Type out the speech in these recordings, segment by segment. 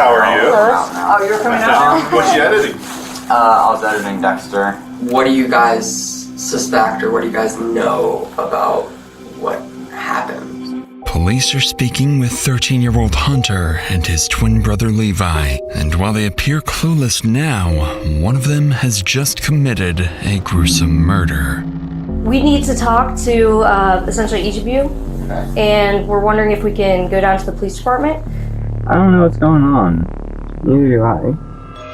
How are you? Oh, you're coming out? What's she editing? I was editing Dexter. What do you guys suspect, or what do you guys know about what happened? Police are speaking with 13-year-old Hunter and his twin brother Levi, and while they appear clueless now, one of them has just committed a gruesome murder. We need to talk to essentially each of you, and we're wondering if we can go down to the police department. I don't know what's going on. Neither do I.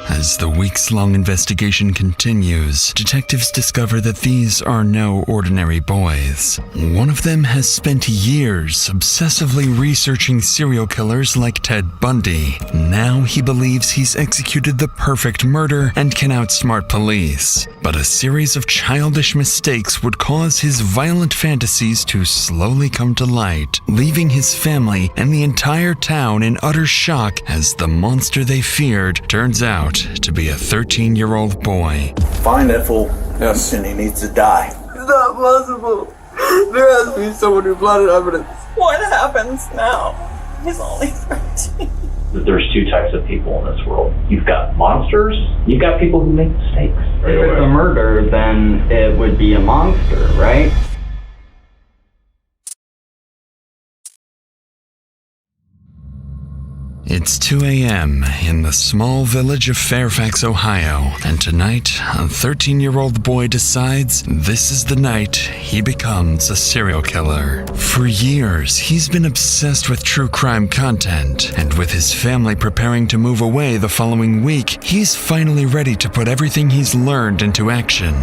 As the weeks-long investigation continues, detectives discover that these are no ordinary boys. One of them has spent years obsessively researching serial killers like Ted Bundy. Now he believes he's executed the perfect murder and can outsmart police. But a series of childish mistakes would cause his violent fantasies to slowly come to light, leaving his family and the entire town in utter shock as the monster they feared turns out to be a 13-year-old boy. Find that fool. Yes. And he needs to die. It's not possible. There has to be so many blood evidence. What happens now? He's only 13. There's two types of people in this world. You've got monsters, you've got people who make mistakes. If it's a murder, then it would be a monster, right? It's 2 a.m. in the small village of Fairfax, Ohio, and tonight, a 13-year-old boy decides this is the night he becomes a serial killer. For years, he's been obsessed with true crime content, and with his family preparing to move away the following week, he's finally ready to put everything he's learned into action.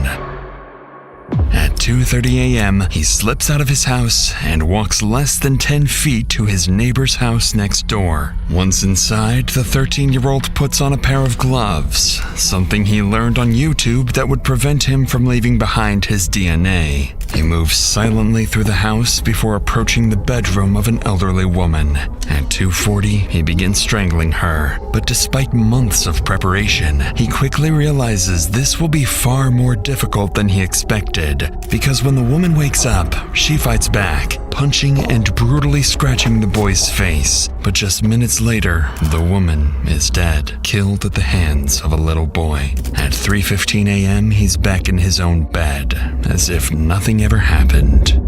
At 2:30 a.m., he slips out of his house and walks less than 10 feet to his neighbor's house next door. Once inside, the 13-year-old puts on a pair of gloves, something he learned on YouTube that would prevent him from leaving behind his DNA. He moves silently through the house before approaching the bedroom of an elderly woman. At 2:40, he begins strangling her, but despite months of preparation, he quickly realizes this will be far more difficult than he expected, because when the woman wakes up, she fights back, punching and brutally scratching the boy's face. But just minutes later, the woman is dead, killed at the hands of a little boy. At 3:15 a.m., he's back in his own bed, as if nothing ever happened.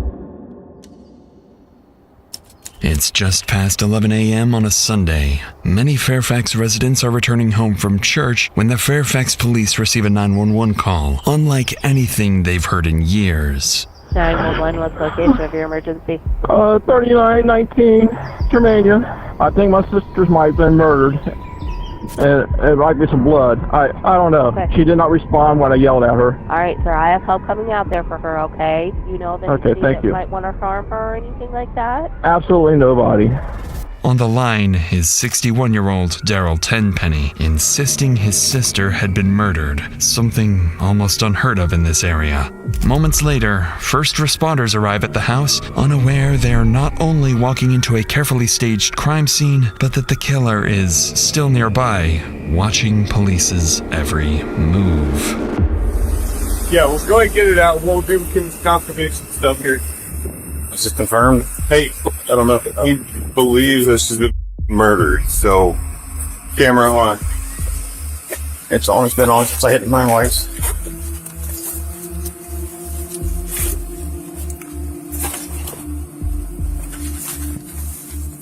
It's just past 11 a.m. on a Sunday. Many Fairfax residents are returning home from church when the Fairfax police receive a 911 call, unlike anything they've heard in years. 911, what's the location of your emergency? 3919 Germania. I think my sisters might have been murdered. It might be some blood. I don't know. Okay. She did not respond when I yelled at her. All right, sir. I have help coming out there for her, okay? You know that Okay, thank you. Might want to harm her or anything like that? Absolutely nobody. On the line is 61-year-old Daryl Tenpenny, insisting his sister had been murdered, something almost unheard of in this area. Moments later, first responders arrive at the house, unaware they are not only walking into a carefully staged crime scene, but that the killer is still nearby, watching police's every move. Yeah, let's go ahead and get it out. We'll do confirmation stuff here. Is this confirmed? Hey, I don't know if he believes this is murder, so camera on. It's on. It's been on since I hit my lights.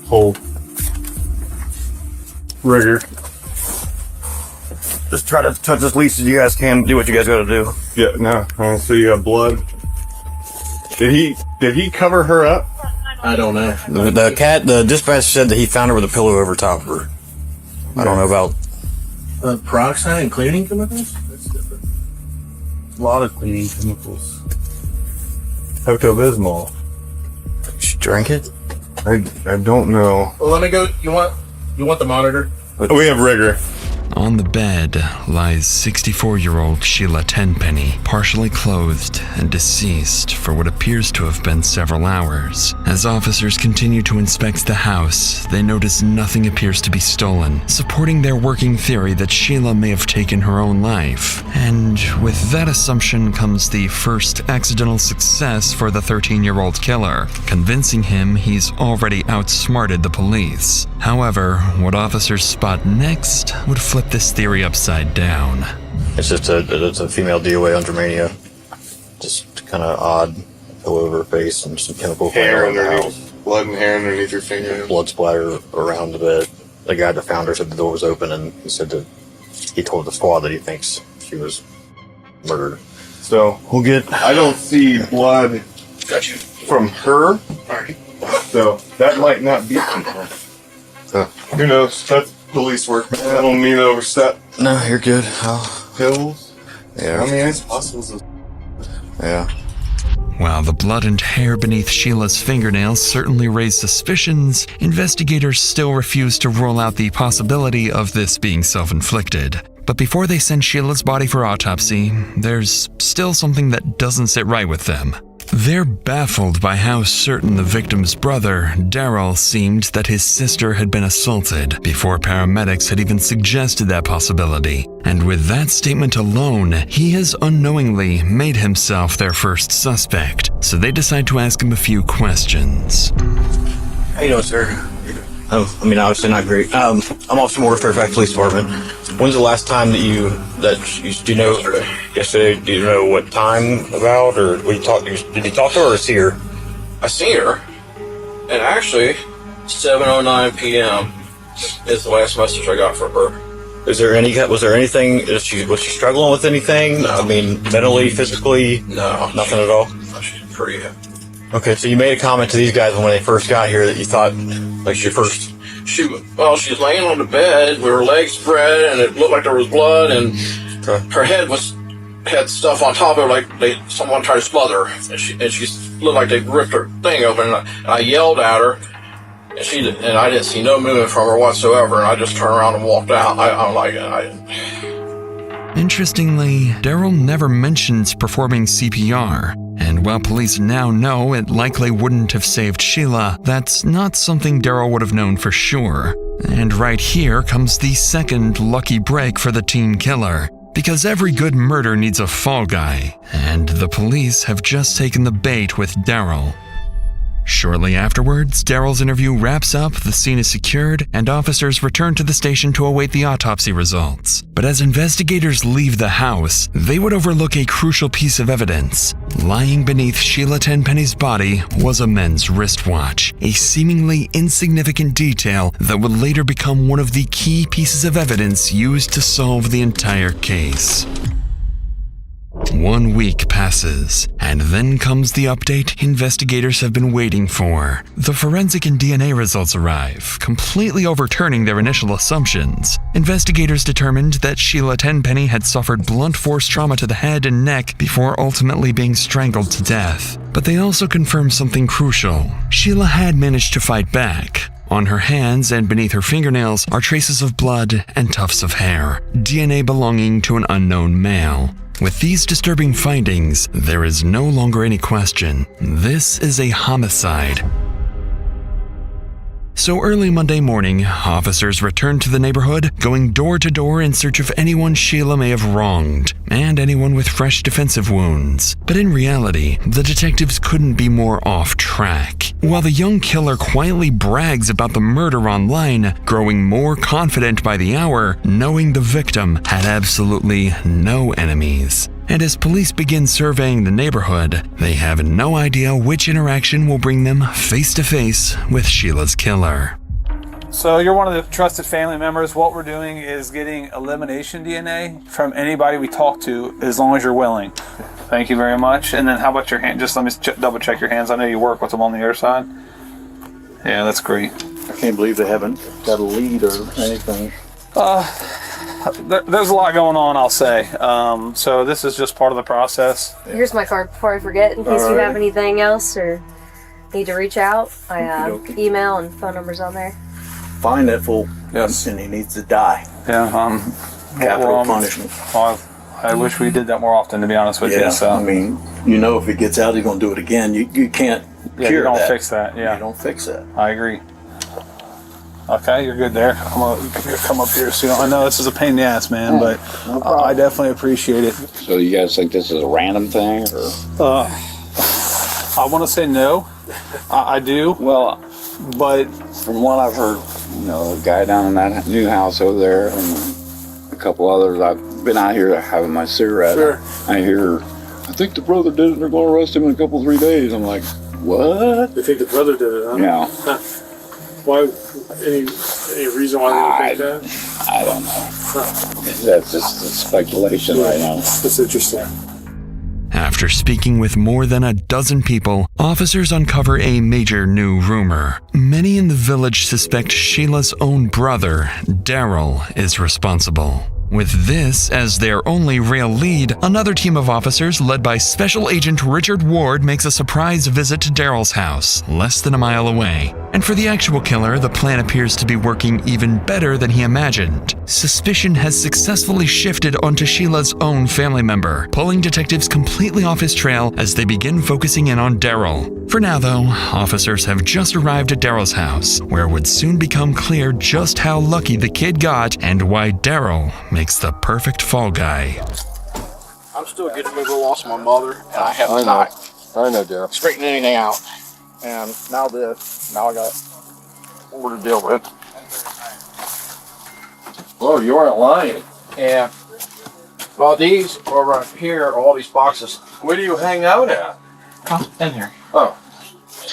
Hold. Rigor. Just try to touch as least as you guys can. Do what you guys got to do. Yeah, no. So you have blood. Did he cover her up? I don't know. The dispatch said that he found her with a pillow over top of her. I don't know about peroxide and cleaning chemicals. That's different. A lot of cleaning chemicals. Pepto-Bismol. She drank it. I don't know. Well, let me go. You want the monitor? We have rigor. On the bed lies 64-year-old Sheila Tenpenny, partially clothed and deceased for what appears to have been several hours. As officers continue to inspect the house, they notice nothing appears to be stolen, supporting their working theory that Sheila may have taken her own life. And with that assumption comes the first accidental success for the 13-year-old killer, convincing him he's already outsmarted the police. However, what officers spot next would flip this theory upside down. It's just a female DOA on Germania. Just kind of odd, pillow over her face and some chemical Hair around the underneath, house. blood and hair underneath her fingernails. Blood splatter around the bed. The guy that found her said the door was open, and he said that he told the squad that he thinks she was murdered. So I don't see blood from her. Alright. So that might not be from her. Who knows? That's police work, man. I don't mean to overstep. No, you're good. Pills? Yeah. I mean, it's possible. Yeah. While the blood and hair beneath Sheila's fingernails certainly raise suspicions, investigators still refuse to rule out the possibility of this being self-inflicted. But before they send Sheila's body for autopsy, there's still something that doesn't sit right with them. They're baffled by how certain the victim's brother, Daryl, seemed that his sister had been assaulted before paramedics had even suggested that possibility. And with that statement alone, he has unknowingly made himself their first suspect. So they decide to ask him a few questions. How you doing, sir? Oh, I mean, obviously not great. I'm Officer Moore, Fairfax Police Department. When's the last time that you do you know? Yesterday. Do you know what time about, or did you talk to her or see her? I seen her, and actually, 7:09 p.m. is the last message I got from her. Was there anything? Was she struggling with anything? No. I mean, mentally, physically? No, nothing at all. No, she's pretty happy. Okay, so you made a comment to these guys when they first got here that you thought, like, she was laying on the bed with her legs spread, and it looked like there was blood, and her head had stuff on top of her, like someone tried to smother her, and she looked like they ripped her thing open. And I yelled at her, and I didn't see no movement from her whatsoever, and I just turned around and walked out. Interestingly, Daryl never mentions performing CPR, and while police now know it likely wouldn't have saved Sheila, that's not something Daryl would have known for sure. And right here comes the second lucky break for the teen killer. Because every good murder needs a fall guy, and the police have just taken the bait with Daryl. Shortly afterwards, Daryl's interview wraps up, the scene is secured, and officers return to the station to await the autopsy results. But as investigators leave the house, they would overlook a crucial piece of evidence. Lying beneath Sheila Tenpenny's body was a men's wristwatch, a seemingly insignificant detail that would later become one of the key pieces of evidence used to solve the entire case. 1 week passes, and then comes the update investigators have been waiting for. The forensic and DNA results arrive, completely overturning their initial assumptions. Investigators determined that Sheila Tenpenny had suffered blunt force trauma to the head and neck before ultimately being strangled to death. But they also confirmed something crucial. Sheila had managed to fight back. On her hands and beneath her fingernails are traces of blood and tufts of hair, DNA belonging to an unknown male. With these disturbing findings, there is no longer any question. This is a homicide. So early Monday morning, officers returned to the neighborhood, going door to door in search of anyone Sheila may have wronged, and anyone with fresh defensive wounds. But in reality, the detectives couldn't be more off track. While the young killer quietly brags about the murder online, growing more confident by the hour, knowing the victim had absolutely no enemies. And as police begin surveying the neighborhood, they have no idea which interaction will bring them face to face with Sheila's killer. So you're one of the trusted family members. What we're doing is getting elimination DNA from anybody we talk to, as long as you're willing. Thank you very much. And then how about your hand? Just let me double check your hands. I know you work with them on the other side. Yeah, that's great. I can't believe they haven't got a lead or anything. There's a lot going on, I'll say. So this is just part of the process. Here's my card before I forget, in case you have anything else or need to reach out. I email and phone numbers on there. find that fool. Yes. And he needs to die. Yeah. Capital punishment. Well, I wish we did that more often, to be honest with you. So I mean, if he gets out, he's going to do it again. You can't cure you don't that. fix that. Yeah. You don't fix that. I agree. Okay, you're good there. I'm gonna come up here. So I know this is a pain in the ass, man, but I definitely appreciate it. So you guys think this is a random thing, or? I want to say no. I do. Well, but from what I've heard, a guy down in that new house over there, and a couple others. I've been out here having my cigarette. Sure. I hear, I think the brother did it. And they're going to arrest him in a couple, 3 days. I'm like, what? You think the brother did it, huh? Yeah. Why? Any reason why they would think that? I don't know. That's just speculation right now. That's interesting. After speaking with more than a dozen people, officers uncover a major new rumor. Many in the village suspect Sheila's own brother, Daryl, is responsible. With this as their only real lead, another team of officers led by Special Agent Richard Ward makes a surprise visit to Daryl's house, less than a mile away. And for the actual killer, the plan appears to be working even better than he imagined. Suspicion has successfully shifted onto Sheila's own family member, pulling detectives completely off his trail as they begin focusing in on Daryl. For now, though, officers have just arrived at Daryl's house, where it would soon become clear just how lucky the kid got and why Daryl makes the perfect fall guy. I'm still getting a little lost with my mother, and I have not straightened anything out. And now I got more to deal with. Whoa, you weren't lying. Yeah. Well, these are right here, all these boxes. Where do you hang out at? Oh, in here. Oh.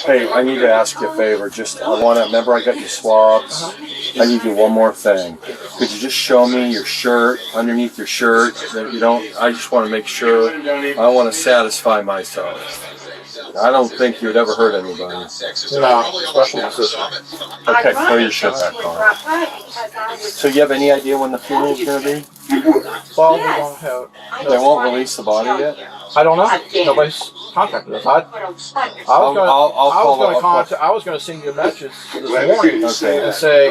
Hey, I need to ask you a favor. Remember I got you swabs? I need you one more thing. Could you just show me your shirt, underneath your shirt, that you don't, I just want to make sure, I want to satisfy myself. I don't think you would ever hurt anybody. No, especially my sister. Okay, throw your shit back on. So you have any idea when the funeral is going to be? Well, we don't have. They won't release the body yet? I don't know. Nobody's contacted us. I was going to send you a message this morning and say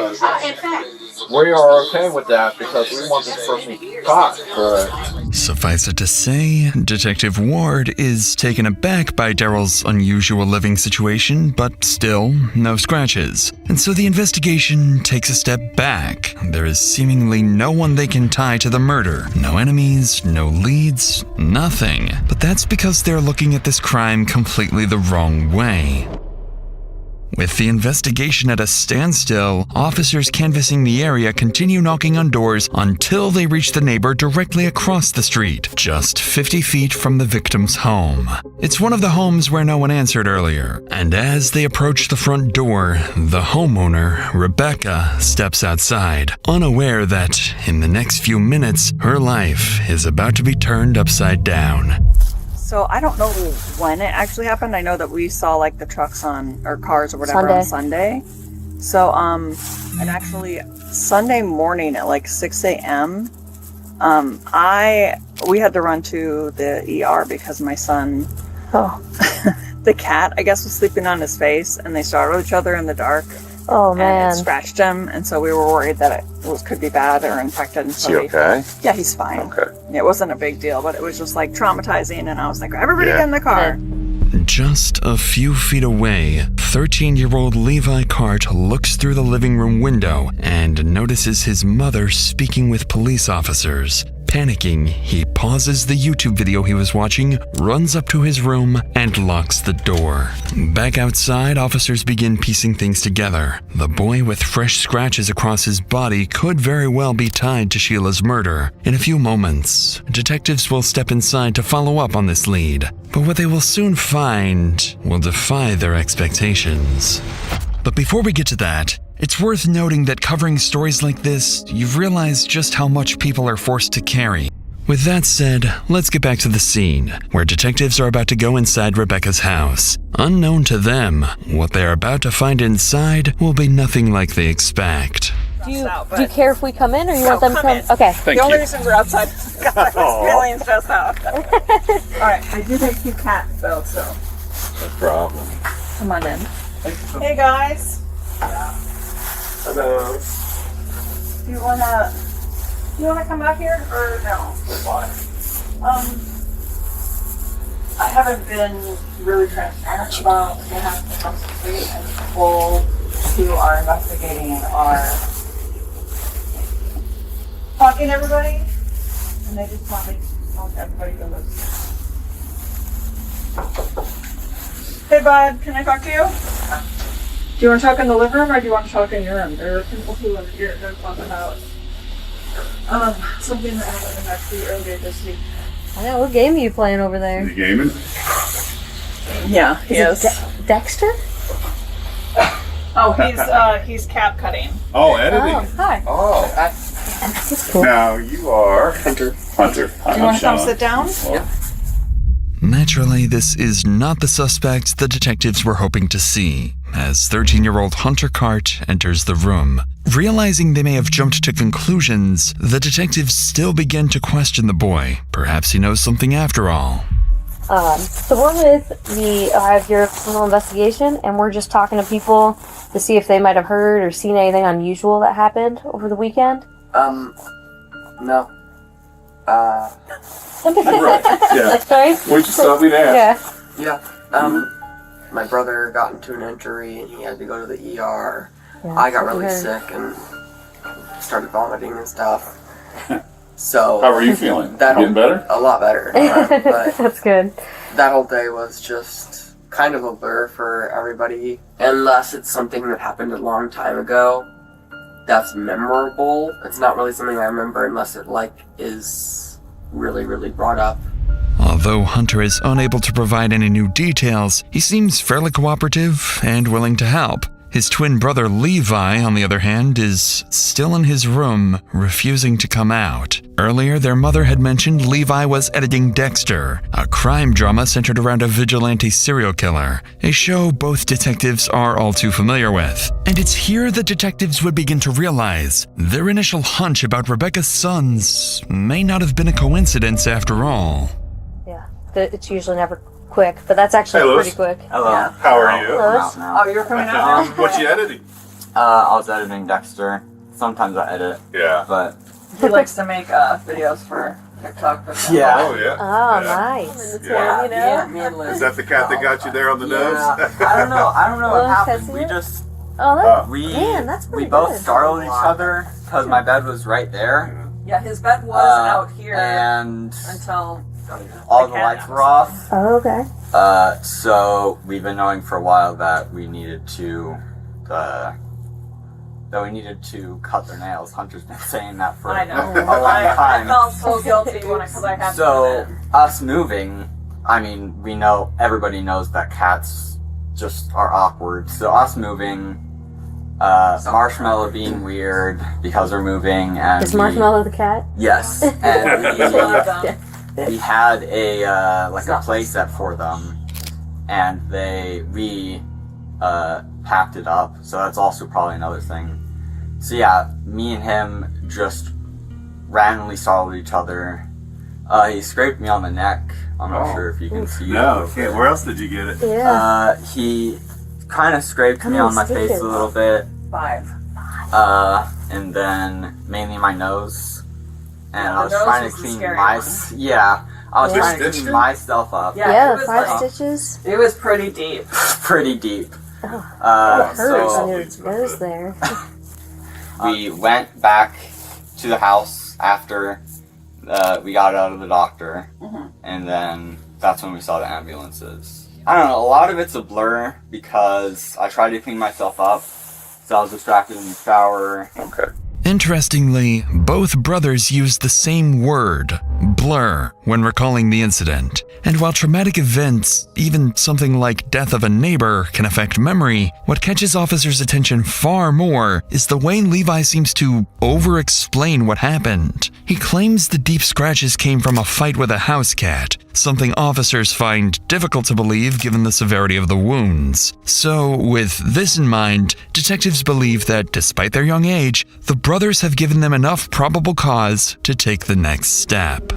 we are okay with that because we want this person caught. Right. Suffice it to say, Detective Ward is taken aback by Daryl's unusual living situation, but still, no scratches. And so the investigation takes a step back. There is seemingly no one they can tie to the murder. No enemies, no leads, nothing. But that's because they're looking at this crime completely the wrong way. With the investigation at a standstill, officers canvassing the area continue knocking on doors until they reach the neighbor directly across the street, just 50 feet from the victim's home. It's one of the homes where no one answered earlier, and as they approach the front door, the homeowner, Rebecca, steps outside, unaware that, in the next few minutes, her life is about to be turned upside down. So I don't know when it actually happened. I know that we saw like the trucks or cars or whatever on Sunday. So and actually Sunday morning at like 6 a.m. We had to run to the ER because my son, the cat, I guess, was sleeping on his face, and they startled each other in the dark. Oh man! And it scratched him, and so we were worried that it could be bad or infected. And so Is he okay? Yeah, he's fine. Okay. It wasn't a big deal, but it was just like traumatizing, and I was like, everybody get in the car. Just a few feet away, 13-year-old Levi Carte looks through the living room window and notices his mother speaking with police officers. Panicking, he pauses the YouTube video he was watching, runs up to his room, and locks the door. Back outside, officers begin piecing things together. The boy with fresh scratches across his body could very well be tied to Sheila's murder. In a few moments, detectives will step inside to follow up on this lead. But what they will soon find will defy their expectations. But before we get to that, it's worth noting that covering stories like this, you've realized just how much people are forced to carry. With that said, let's get back to the scene, where detectives are about to go inside Rebecca's house. Unknown to them, what they're about to find inside will be nothing like they expect. Do you care if we come in, or you want them to come? Okay. The only reason we're outside is because I was feeling stressed out. Alright, I do have 2 cats though, so. No problem. Come on in. Hey guys. Hello. Do you wanna come out here or no? I haven't been really transparent about what happened across the street, and people who are investigating are talking to everybody, and they just want everybody to listen. Hey bud, can I talk to you? Do you want to talk in the living room or do you want to talk in your room? There are people who are here to talk about something that happened actually earlier this week. I know, what game are you playing over there? You gaming? Yeah, he is. Dexter? Oh, he's cap cutting. Oh, editing. Oh, hi. Oh. That's cool. Now you are Hunter. Do you want to come sit down? Yeah. Naturally, this is not the suspect the detectives were hoping to see, as 13-year-old Hunter Carte enters the room. Realizing they may have jumped to conclusions, the detectives still begin to question the boy. Perhaps he knows something after all. So we're with the Ohio Bureau of Criminal Investigation, and we're just talking to people to see if they might have heard or seen anything unusual that happened over the weekend. No. Yeah. Right? We just thought we'd ask. Yeah. Yeah. My brother got into an injury and he had to go to the ER. Yeah, I got that's what really I heard. sick and started vomiting and stuff. So How are you feeling? That Getting better? A lot better. But That's good. that whole day was just kind of a blur for everybody. Unless it's something that happened a long time ago that's memorable. It's not really something I remember unless it is really, really brought up. Although Hunter is unable to provide any new details, he seems fairly cooperative and willing to help. His twin brother Levi, on the other hand, is still in his room, refusing to come out. Earlier, their mother had mentioned Levi was editing Dexter, a crime drama centered around a vigilante serial killer, a show both detectives are all too familiar with. And it's here the detectives would begin to realize their initial hunch about Rebecca's sons may not have been a coincidence after all. Yeah. It's usually never quick, but that's actually Hey, pretty Louis. quick. Hello. Yeah. How are you? Hello. I'm out now. Oh, you're coming out now? What you editing? I was editing Dexter. Sometimes I edit, Yeah. but He likes to make videos for TikTok. yeah. Oh, yeah. Oh, Yeah. nice. Yeah. You know? Me and Liz. Is that the cat that got you there on the nose? I don't know. I don't know what Oh, happened. that's We it? just Oh, we that's we pretty both good. startled each other because my bed was right there, Yeah, his bed was out here and until all the lights were off. Oh, okay. So we've been knowing for a while that we needed to cut their nails. Hunter's been saying that for I know. a long I time. felt so guilty because I had So to. us moving, I mean, we know everybody knows that cats just are awkward. So us moving, Marshmallow being weird because we're moving, and Is Marshmallow the cat? yes, and Yeah. we had a like a playset for them, and we packed it up. So that's also probably another thing. So yeah, me and him just randomly startled each other. He scraped me on the neck. I'm not sure if you can see. No, can't. Where else did you get it? Yeah. He kind of scraped How me many on my face stitches? a little bit. 5. And then mainly my nose. And Yeah, I was the nose trying was to the clean scary my one. yeah. I was They trying to stitched clean you? myself up. Yeah, it was 5 like- stitches. It was pretty deep. Pretty deep. It hurts So on your nose there. we went back to the house after we got out of the doctor, and then that's when we saw the ambulances. I don't know, a lot of it's a blur because I tried to clean myself up, so I was distracted in the shower. Okay. Interestingly, both brothers used the same word, blur, when recalling the incident. And while traumatic events, even something like death of a neighbor, can affect memory, what catches officers' attention far more is the way Levi seems to over-explain what happened. He claims the deep scratches came from a fight with a house cat, something officers find difficult to believe given the severity of the wounds. So, with this in mind, detectives believe that despite their young age, the brothers have given them enough probable cause to take the next step.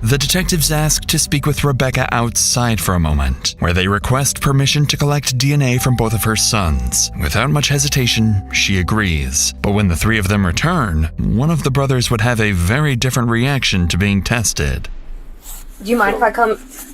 The detectives ask to speak with Rebecca outside for a moment, where they request permission to collect DNA from both of her sons. Without much hesitation, she agrees. But when the three of them return, one of the brothers would have a very different reaction to being tested. Do you mind if I come?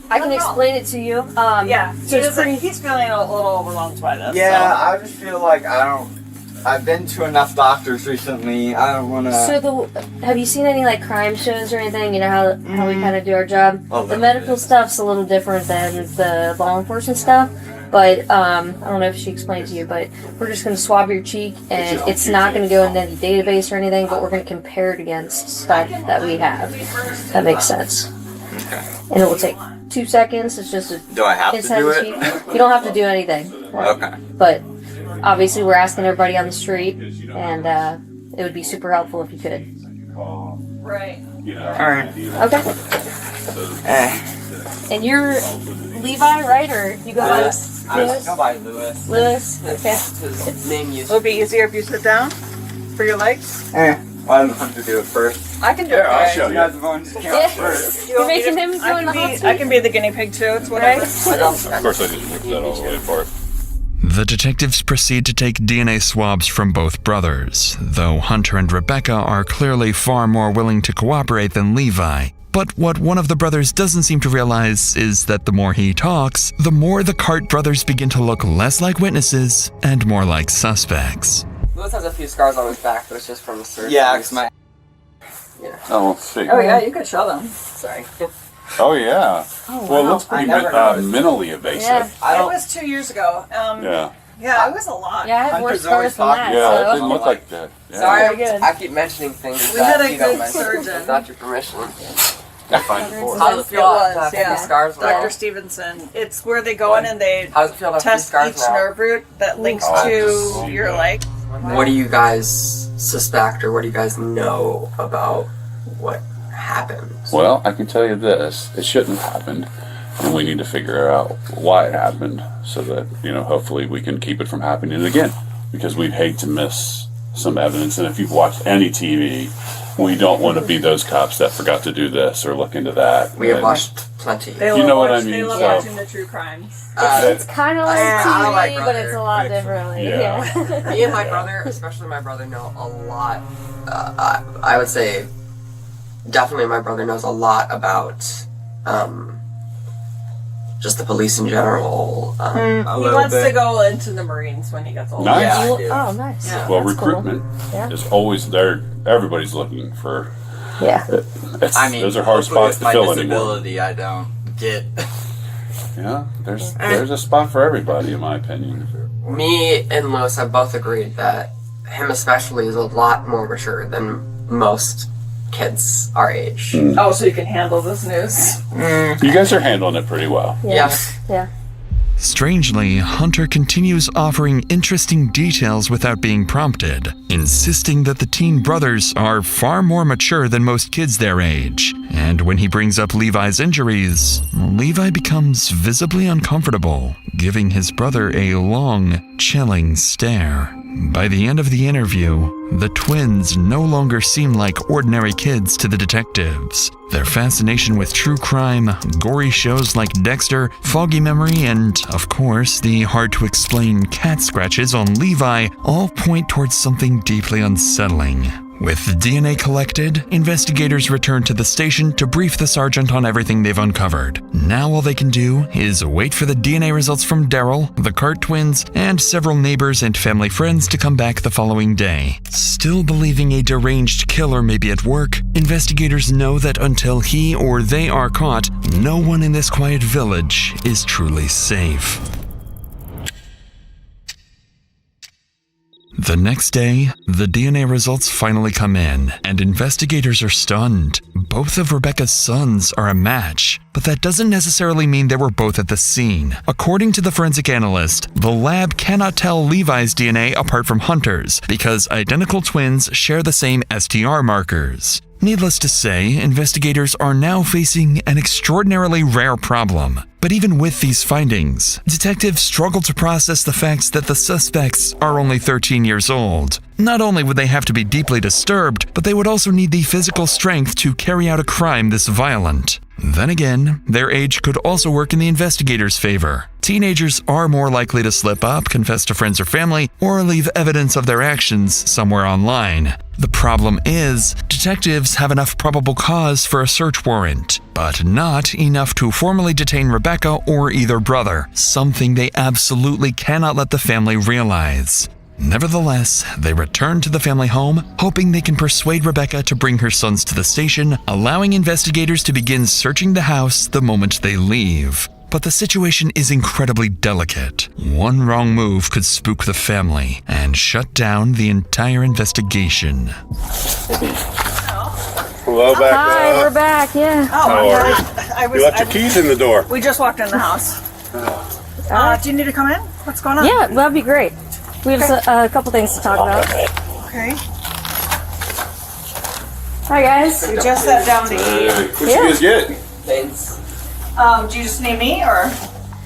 I can explain it to you. Yeah, So he's feeling a little overwhelmed by this. Yeah, I just feel like I've been to enough doctors recently. I don't want to. So have you seen any like crime shows or anything? You know how we kind of do our job. Oh, The medical stuff's a little different than the law enforcement stuff. But I don't know if she explained to you, but we're just going to swab your cheek, and it's not going to go into any database or anything. But we're going to compare it against stuff that we have. That makes sense. Okay. And it will take 2 seconds. It's just a Do I have to inside do the it? cheek. You don't have to do anything. Okay. But obviously, we're asking everybody on the street, and it would be super helpful if you could. Right. Alright. Okay. And you're Levi, right? Or you go by Lewis. I Lewis? go by Lewis. Lewis? Okay. His name used It'll be easier if you sit down for your legs. Why don't I have to do it first? I can do it. I'll first. show you. guys are going to count first. You're making him go in the hot seat? I can be the guinea pig too. It's whatever. Of course, I just whipped that all the way apart. The detectives proceed to take DNA swabs from both brothers, though Hunter and Rebecca are clearly far more willing to cooperate than Levi. But what one of the brothers doesn't seem to realize is that the more he talks, the more the Carte brothers begin to look less like witnesses and more like suspects. Lewis has a few scars on his back, but it's just from the surgery. Yeah, because my. Oh, let's see. Oh yeah, you could show them. Sorry. Oh, yeah. Oh, Well, it wow. looks pretty I never noticed. minimally invasive. Yeah. It was 2 years ago. Yeah. Yeah, it was a lot. Yeah, I have worse scars than that. Yeah, it so. didn't look like that. Yeah. Sorry, Very good. I keep mentioning things We that had a you don't good mention surgeon. without your permission. That's fine. How's it feel It to was, have yeah. these scars now? Dr. Stevenson. It's where they go in and they How's it feel to have these test scars each now? nerve root that links to your leg. What do you guys suspect, or what do you guys know about what happened? Well, I can tell you this. It shouldn't have happened. And we need to figure out why it happened so that, hopefully we can keep it from happening again. Because we'd hate to miss some evidence. And if you've watched any TV, we don't want to be those cops that forgot to do this or look into that. We have watched plenty. They You love know what I watch- They mean, love so- watching the true crimes. It's kind of like I TV, like but brother. it's a lot differently. Yeah. Me and my brother, especially my brother, know a lot. I would say, definitely my brother knows a lot about just the police in general. He wants to go into the Marines when he gets older. Nice. Yeah, I do. Oh, nice. Yeah. Well, That's cool. recruitment is always there. Everybody's looking for. Yeah. Those are hard hopefully spots to with fill my anymore. disability, I don't get. Yeah, there's a spot for everybody, in my opinion. Me and Lewis have both agreed that him especially is a lot more mature than most kids our age. Oh, so you can handle this news. You guys are handling it pretty well. Yeah. Strangely, Hunter continues offering interesting details without being prompted, insisting that the teen brothers are far more mature than most kids their age. And when he brings up Levi's injuries, Levi becomes visibly uncomfortable, giving his brother a long, chilling stare. By the end of the interview, the twins no longer seem like ordinary kids to the detectives. Their fascination with true crime, gory shows like Dexter, foggy memory, and, of course, the hard-to-explain cat scratches on Levi all point towards something deeply unsettling. With DNA collected, investigators return to the station to brief the sergeant on everything they've uncovered. Now all they can do is wait for the DNA results from Daryl, the Carte twins, and several neighbors and family friends to come back the following day. Still believing a deranged killer may be at work, investigators know that until he or they are caught, no one in this quiet village is truly safe. The next day, the DNA results finally come in, and investigators are stunned. Both of Rebecca's sons are a match, but that doesn't necessarily mean they were both at the scene. According to the forensic analyst, the lab cannot tell Levi's DNA apart from Hunter's, because identical twins share the same STR markers. Needless to say, investigators are now facing an extraordinarily rare problem. But even with these findings, detectives struggle to process the fact that the suspects are only 13 years old. Not only would they have to be deeply disturbed, but they would also need the physical strength to carry out a crime this violent. Then again, their age could also work in the investigators' favor. Teenagers are more likely to slip up, confess to friends or family, or leave evidence of their actions somewhere online. The problem is, detectives have enough probable cause for a search warrant, but not enough to formally detain Rebecca or either brother, something they absolutely cannot let the family realize. Nevertheless, they return to the family home, hoping they can persuade Rebecca to bring her sons to the station, allowing investigators to begin searching the house the moment they leave. But the situation is incredibly delicate. One wrong move could spook the family and shut down the entire investigation. Hello, back. Hi, we're back. Yeah. How are you? You left your keys in the door. We just walked in the house. Do you need to come in? What's going on? Yeah, that'd be great. We have a couple things to talk about. Okay. Hi, guys. We just sat down to eat. What you guys get? Thanks. Do you just need me or?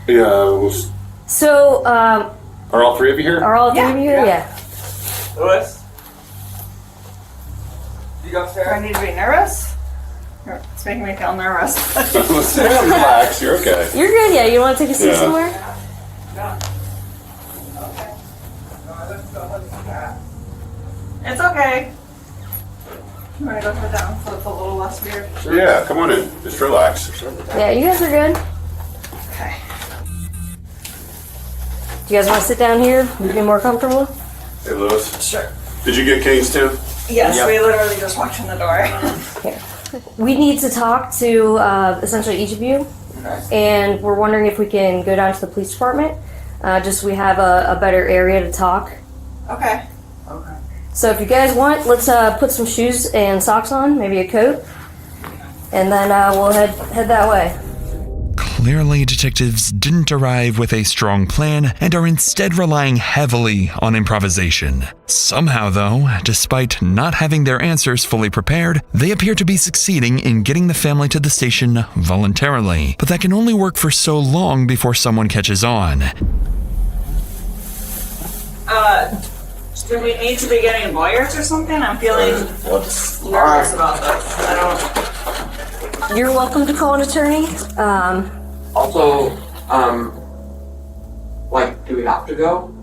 Yeah. So, Are all three of you here? are all three of you here? Yeah. Louis? You go Do I upstairs? need to be nervous? It's making me feel nervous. Relax. You're okay. You're good, yeah? You want to take a seat Yeah. somewhere? It's okay. I'm gonna go sit down so it's a little less weird. Yeah, come on in. Just relax. Yeah, you guys are good. Okay. Do you guys want to sit down here? Would you be more comfortable? Hey, Louis. Sure. Did you get canes too? Yes, Yep. we literally just walked in the door. Here. We need to talk to essentially each of you, and we're wondering if we can go down to the police department. Just so we have a better area to talk. Okay. So if you guys want, let's put some shoes and socks on, maybe a coat, and then we'll head that way. Clearly, detectives didn't arrive with a strong plan and are instead relying heavily on improvisation. Somehow, though, despite not having their answers fully prepared, they appear to be succeeding in getting the family to the station voluntarily. But that can only work for so long before someone catches on. Do we need to be getting lawyers or something? I'm feeling nervous about this. I don't. You're welcome to call an attorney. Also, like, do we have to go?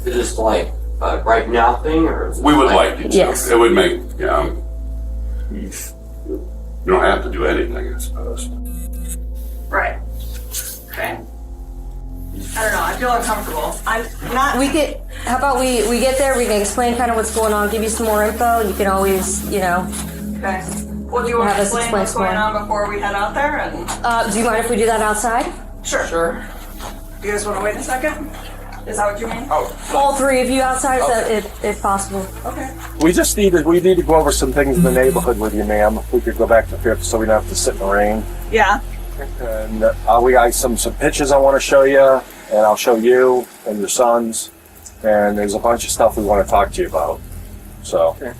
Is this like a right now thing, or is it We would like you to. Yes. It would make, you don't have to do anything, I suppose. Right. Okay. I don't know. I feel uncomfortable. I'm not. How about we get there, we can explain kind of what's going on, give you some more info, you can always, Okay. Well, do you want to Have us explain explain what's some going more. on before we head out there? And do you mind if we do that outside? sure. Sure. Do you guys want to wait a second? Is that what you mean? All three of you outside, if possible. Okay. We need to go over some things in the neighborhood with you, ma'am. If we could go back to Fifth so we don't have to sit in the rain. Yeah. And we got some pictures I want to show you, and I'll show you and your sons. And there's a bunch of stuff we want to talk to you about. So, Okay.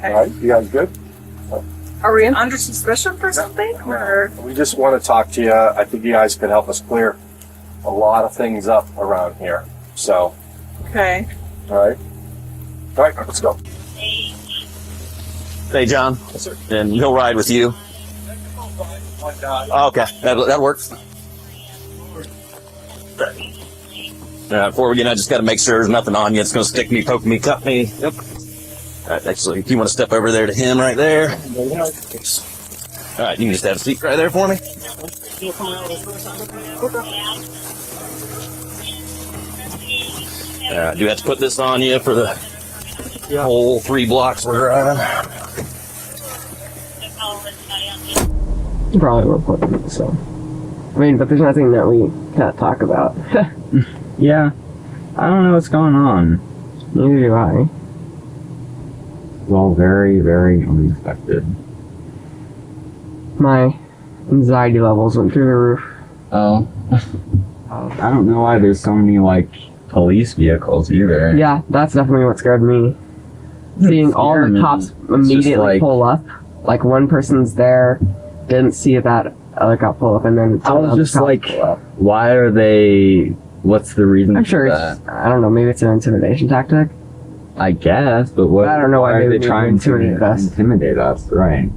all right, you guys good? Are we under suspicion for something? Or We just want to talk to you. I think you guys could help us clear a lot of things up around here. So, okay. all right, let's go. Hey, John. Yes, sir. And he'll ride with you. Okay, that works. Before we get in, I just got to make sure there's nothing on you. It's going to stick me, poke me, cut me. Yep. All right, actually, if you want to step over there to him right there. All right, you can just have a seat right there for me. Do we have to put this on you for the whole 3 blocks we're driving? You probably will put it, so. I mean, but there's nothing that we can't talk about. Yeah. I don't know what's going on. Neither do I. It's all very, very unexpected. My anxiety levels went through the roof. Oh. I don't know why there's so many, police vehicles either. Yeah, that's definitely what scared me. Seeing all the cops immediately pull up. Like, one person's there, didn't see that got pulled up, and then I was just like, why are they? What's the reason? I'm sure for it's, that? I don't know, maybe it's an intimidation tactic. I guess, but what? I don't know why are they would trying to intimidate us. intimidate us? Right.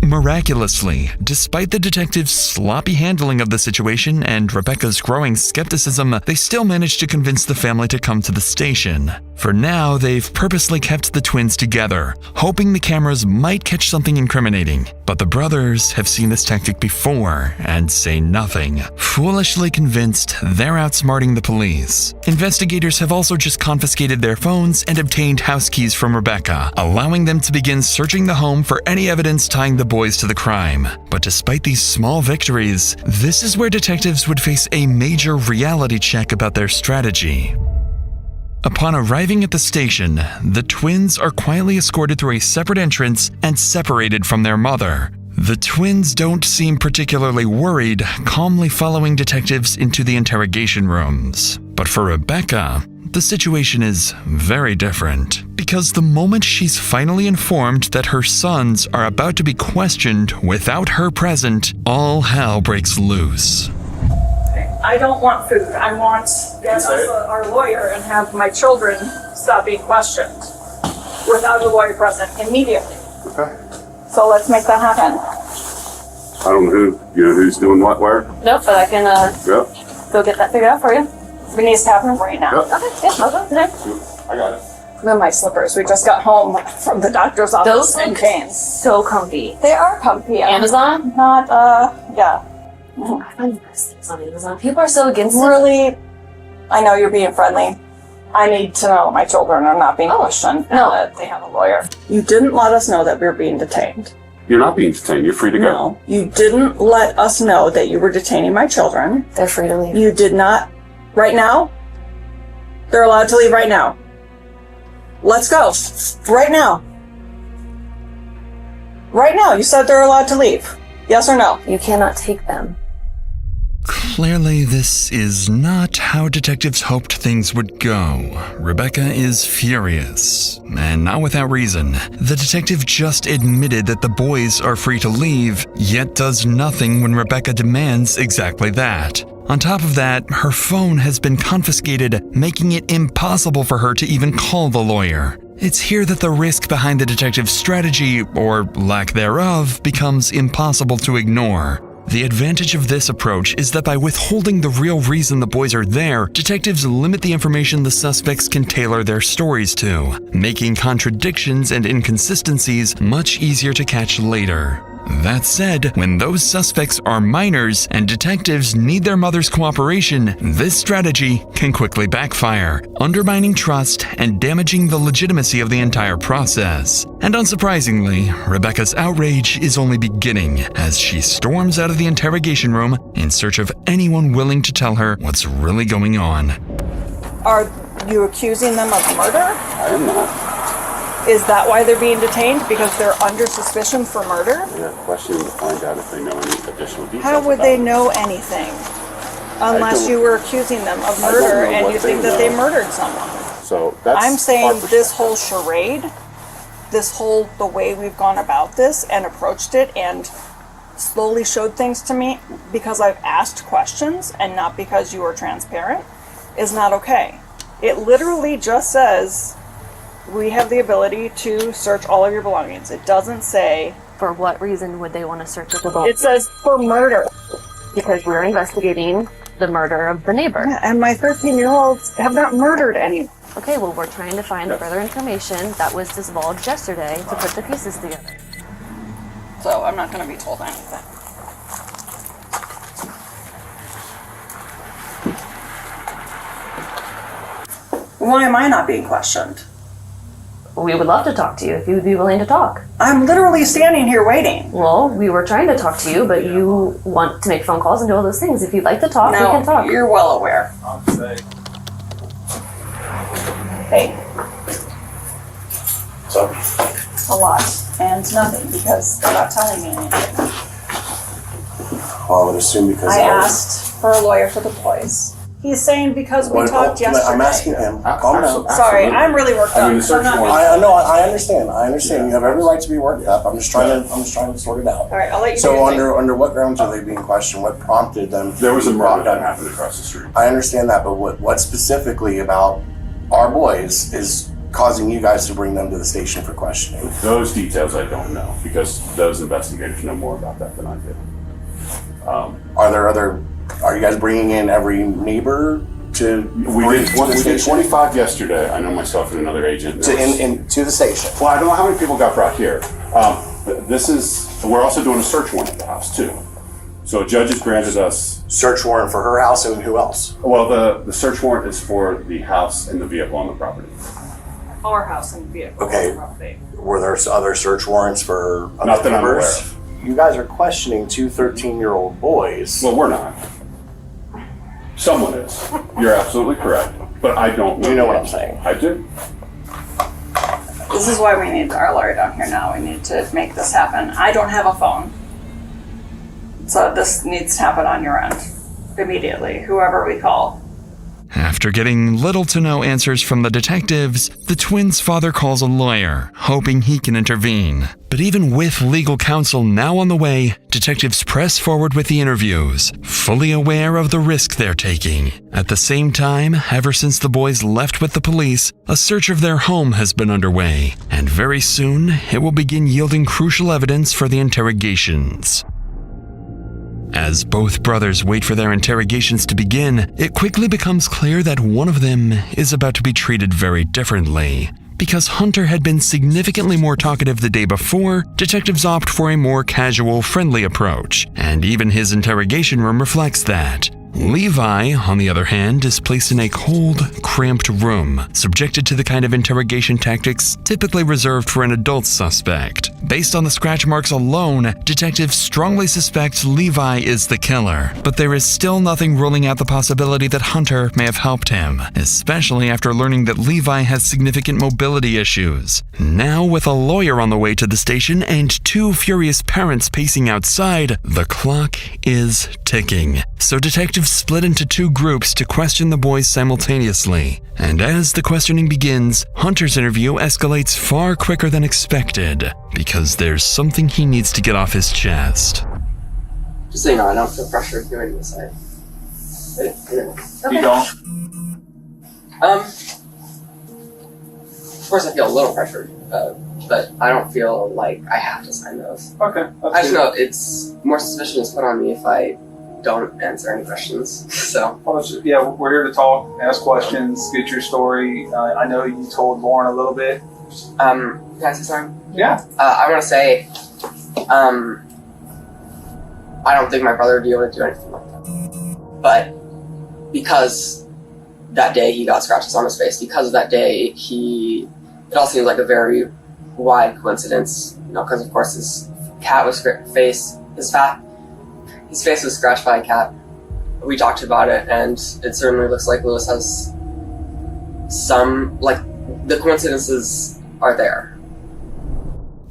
Miraculously, despite the detectives' sloppy handling of the situation and Rebecca's growing skepticism, they still managed to convince the family to come to the station. For now, they've purposely kept the twins together, hoping the cameras might catch something incriminating. But the brothers have seen this tactic before and say nothing, foolishly convinced they're outsmarting the police. Investigators have also just confiscated their phones and obtained house keys from Rebecca, allowing them to begin searching the home for any evidence tying the boys to the crime. But despite these small victories, this is where detectives would face a major reality check about their strategy. Upon arriving at the station, the twins are quietly escorted through a separate entrance and separated from their mother. The twins don't seem particularly worried, calmly following detectives into the interrogation rooms. But for Rebecca, the situation is very different, because the moment she's finally informed that her sons are about to be questioned without her present, all hell breaks loose. I don't want food. I want to get us our lawyer and have my children stop being questioned without a lawyer present immediately. Okay. So let's make that happen. I don't know who's doing what where. Nope, but I can Yep. go get that figured out for you. It needs to happen right now. Yep. Okay, yeah, I'll go today. I got it. Then my slippers. We just got home from the doctor's office. Those in look Canes. so comfy. They are comfy. Amazon? Not, yeah. I find those things on Amazon. People are so against it. Really, I know you're being friendly. I need to know my children are not being questioned and that they have a lawyer. You didn't let us know that we were being detained. You're not being detained. You're free to go. No, you didn't let us know that you were detaining my children. They're free to leave. You did not. Right now? They're allowed to leave right now. Let's go. Right now. Right now. You said they're allowed to leave. Yes or no? You cannot take them. Clearly, this is not how detectives hoped things would go. Rebecca is furious, and not without reason. The detective just admitted that the boys are free to leave, yet does nothing when Rebecca demands exactly that. On top of that, her phone has been confiscated, making it impossible for her to even call the lawyer. It's here that the risk behind the detective's strategy, or lack thereof, becomes impossible to ignore. The advantage of this approach is that by withholding the real reason the boys are there, detectives limit the information the suspects can tailor their stories to, making contradictions and inconsistencies much easier to catch later. That said, when those suspects are minors and detectives need their mother's cooperation, this strategy can quickly backfire, undermining trust and damaging the legitimacy of the entire process. And unsurprisingly, Rebecca's outrage is only beginning as she storms out of the interrogation room in search of anyone willing to tell her what's really going on. Are you accusing them of murder? I am not. Is that why they're being detained? Because they're under suspicion for murder? We're questioning to find out if they know any additional details. How would they know anything? Unless you were accusing them of murder and you think that they murdered someone. So that's I'm saying our this whole charade, the way we've gone about this and approached it and slowly showed things to me because I've asked questions and not because you were transparent, is not okay. It literally just says, we have the ability to search all of your belongings. It doesn't say... For what reason would they want to search the belongings? It says for murder. Because we're investigating the murder of the neighbor. Yeah, and my 13-year-olds have not murdered anyone. Okay, well, we're trying to find further information that was divulged yesterday to put the pieces together. So I'm not going to be told anything. Why am I not being questioned? We would love to talk to you if you would be willing to talk. I'm literally standing here waiting. Well, we were trying to talk to you, but you want to make phone calls and do all those things. If you'd like to talk, we can talk. You're well aware. Hey. So? A lot. And nothing, because they're not telling me anything. Well, I would assume because I asked for a lawyer for the boys. He's saying because we talked yesterday. I'm asking him. Calm down. Sorry, I'm really worked up. I know. I understand. I understand. You have every right to be worked up. I'm just trying to sort it out. All right, I'll let you. So under what grounds are they being questioned? What prompted them? There was a murder that happened across the street. I understand that, but what specifically about our boys is causing you guys to bring them to the station for questioning? Those details I don't know, because those investigators know more about that than I do. Are you guys bringing in every neighbor to? We did 25 yesterday. I know myself and another agent. To the station. Well, I don't know how many people got brought here. We're also doing a search warrant at the house too. So a judge has granted us search warrant for her house and who else? Well, the search warrant is for the house and the vehicle on the property. Our house and vehicle. Okay. On the property. Were there other search warrants for other Not that I'm aware neighbors? of. You guys are questioning two 13-year-old boys. Well, we're not. Someone is. You're absolutely correct. But I don't know. You know what I'm saying? I do. This is why we need our lawyer down here now. We need to make this happen. I don't have a phone. So this needs to happen on your end. Immediately. Whoever we call. After getting little to no answers from the detectives, the twins' father calls a lawyer, hoping he can intervene. But even with legal counsel now on the way, detectives press forward with the interviews, fully aware of the risk they're taking. At the same time, ever since the boys left with the police, a search of their home has been underway, and very soon, it will begin yielding crucial evidence for the interrogations. As both brothers wait for their interrogations to begin, it quickly becomes clear that one of them is about to be treated very differently. Because Hunter had been significantly more talkative the day before, detectives opt for a more casual, friendly approach, and even his interrogation room reflects that. Levi, on the other hand, is placed in a cold, cramped room, subjected to the kind of interrogation tactics typically reserved for an adult suspect. Based on the scratch marks alone, detectives strongly suspect Levi is the killer, but there is still nothing ruling out the possibility that Hunter may have helped him, especially after learning that Levi has significant mobility issues. Now, with a lawyer on the way to the station and two furious parents pacing outside, the clock is ticking. So detectives split into two groups to question the boys simultaneously. And as the questioning begins, Hunter's interview escalates far quicker than expected, because there's something he needs to get off his chest. Just so you know, I don't feel pressured doing this. You don't? Of course I feel a little pressured, but I don't feel like I have to sign those. Okay. I just know it's more suspicion is put on me if I don't answer any questions. So. Yeah, we're here to talk, ask questions, get your story. I know you told Lauren a little bit. Can I say something? Yeah. I want to say, I don't think my brother would be able to do anything like that. But because that day he got scratches on his face, because of that day it all seems like a very wide coincidence, because of course his face was scratched by a cat. We talked about it, and it certainly looks like Lewis has the coincidences are there.